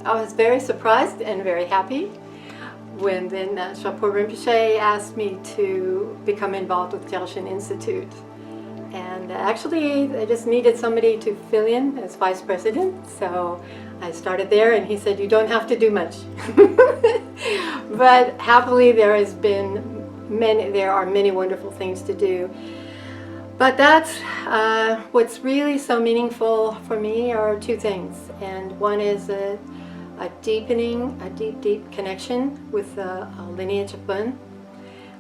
I was very surprised and very happy when then Chaphur Rinpoche asked me to become involved with Gyalshen Institute. And actually, I just needed somebody to fill in as vice president, so I started there, and he said, you don't have to do much. But happily, there are many wonderful things to do. But that's what's really so meaningful for me are two things. And one is a deep connection with the lineage of Bön.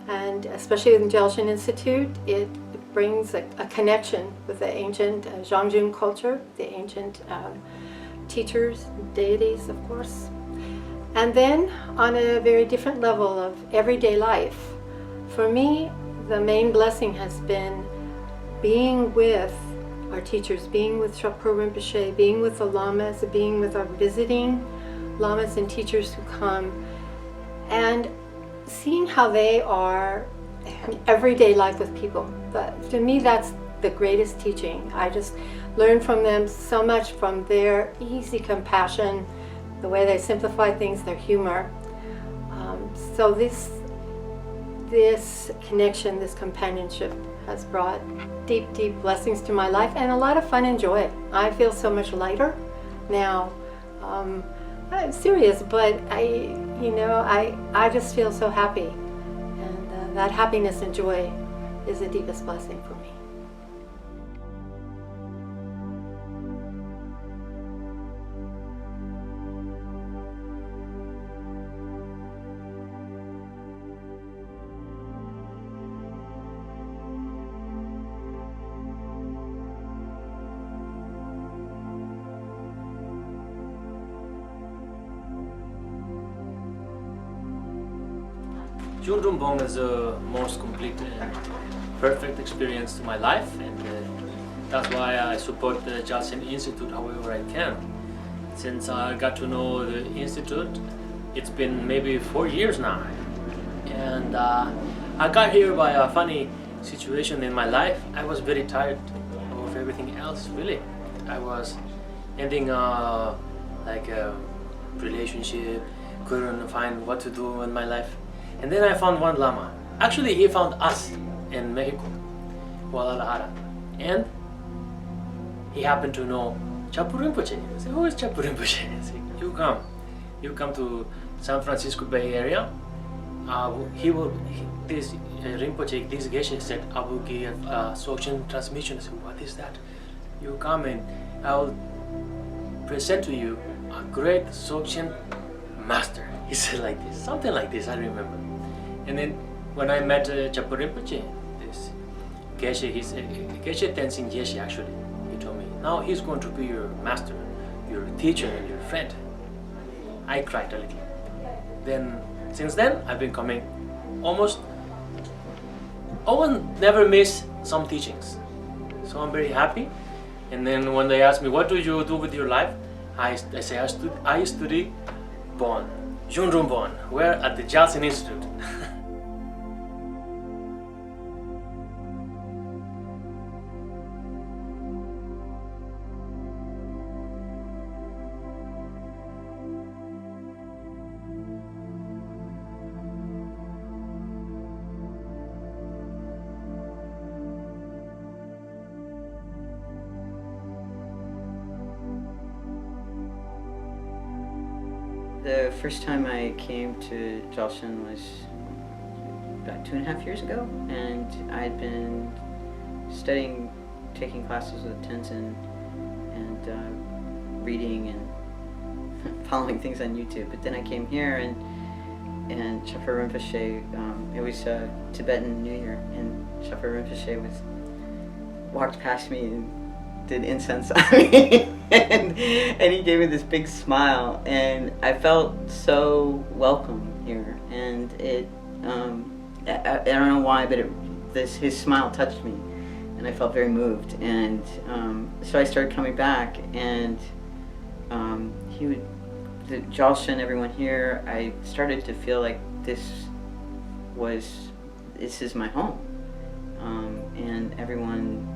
And especially in Gyalshen Institute, it brings a connection with the ancient Zhang Zhung culture, the ancient teachers, deities, of course. And then on a very different level of everyday life, for me, the main blessing has been being with our teachers, being with Chaphur Rinpoche, being with the lamas, being with our visiting lamas and teachers who come, and seeing how they are in everyday life with people. But to me, that's the greatest teaching. I just learn from them so much, from their easy compassion, the way they simplify things, their humor. So this connection, this companionship has brought deep blessings to my life and a lot of fun and joy. I feel so much lighter now. I'm serious, but I just feel so happy, and that happiness and joy is the deepest blessing for me. Zhang Zhung is the most complete and perfect experience to my life, and that's why I support the Gyalshen Institute however I can. Since I got to know the Institute, it's been maybe 4 years now. And I got here by a funny situation in my life. I was very tired of everything else, really. I was ending like a relationship, couldn't find what to do in my life. And then I found one Lama. Actually, he found us in Mexico, Guadalajara. And he happened to know Chaphur Rinpoche. I said, who is Chaphur Rinpoche? I said, you come to San Francisco Bay Area. This Rinpoche, this Geshe said, I will give Sokshin transmission. I said, what is that? You come and I will present to you a great Sokshin master. He said like this, something like this, I remember. And then when I met Chaphur Rinpoche, this Geshe, he's Geshe Tenzin Geshe actually, he told me, now he's going to be your master, your teacher and your friend. I cried a little. Then, since then, I've been coming almost never miss some teachings. So I'm very happy. And then when they ask me, what do you do with your life? I say, I study Bön, Zhang Zhung Bön, where at the Gyalshen Institute. The first time I came to Gyalshen was about 2.5 years ago, and I'd been studying, taking classes with Tenzin, and reading and following things on YouTube. But then I came here, and Chaphur Rinpoche, it was Tibetan New Year, and Chaphur Rinpoche walked past me and did incense on me. and he gave me this big smile, and I felt so welcome here. And it, I don't know why, but his smile touched me, and I felt very moved. And so I started coming back, and the Gyalshen, everyone here, I started to feel like this is my home, and everyone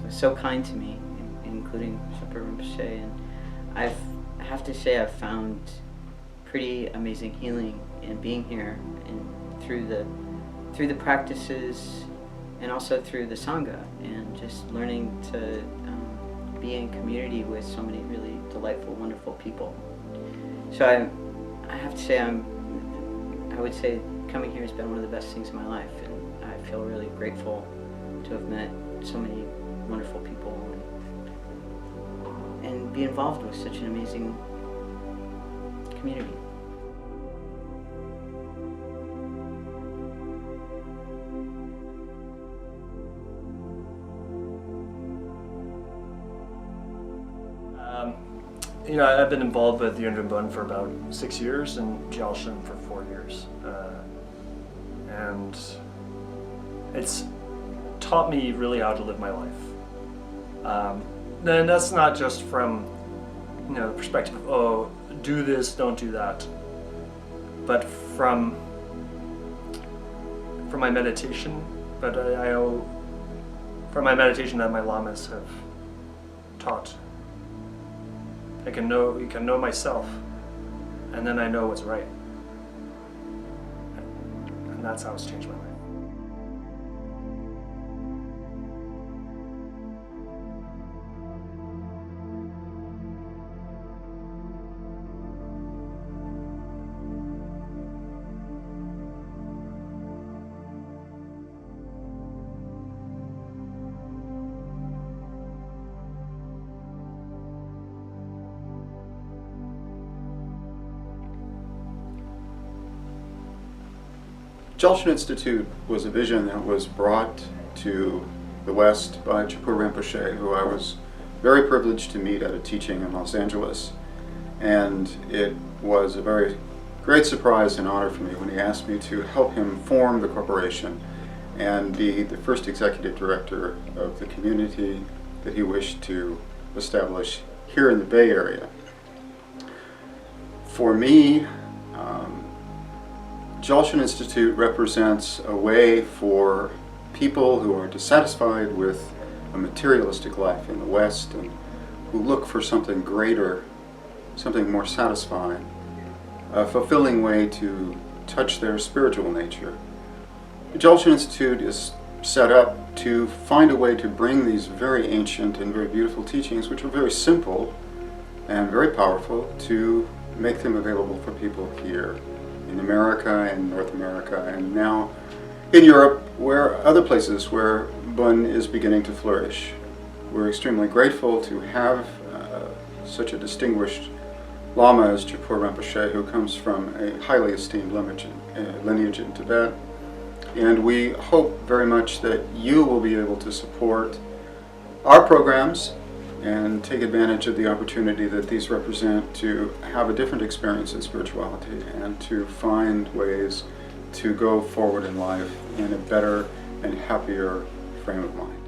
was so kind to me, including Chaphur Rinpoche, and I've have to say I've found pretty amazing healing in being here, and through the practices, and also through the Sangha, and just learning to be in community with so many really delightful, wonderful people. So I have to say I would say coming here has been one of the best things in my life, and I feel really grateful to have met so many wonderful people and be involved with such an amazing community. I've been involved with Yunrin Bun for about 6 years and Gyalshen for 4 years. And it's taught me really how to live my life. And that's not just from the perspective of, oh, do this, don't do that, but from my meditation. But I owe from my meditation that my lamas have taught. You can know myself, and then I know what's right. And that's how it's changed my life. Gyalshen Institute was a vision that was brought to the West by Chaphur Rinpoche, who I was very privileged to meet at a teaching in Los Angeles. And it was a very great surprise and honor for me when he asked me to help him form the corporation and be the first executive director of the community that he wished to establish here in the Bay Area. For me, Gyalshen Institute represents a way for people who are dissatisfied with a materialistic life in the West and who look for something greater, something more satisfying, a fulfilling way to touch their spiritual nature. The Gyalshen Institute is set up to find a way to bring these very ancient and very beautiful teachings, which are very simple and very powerful, to make them available for people here in America and North America, and now in Europe, where other places where Bun is beginning to flourish. We're extremely grateful to have such a distinguished Lama as Chaphur Rinpoche, who comes from a highly esteemed lineage in Tibet. And we hope very much that you will be able to support our programs and take advantage of the opportunity that these represent to have a different experience in spirituality and to find ways to go forward in life in a better and happier frame of mind.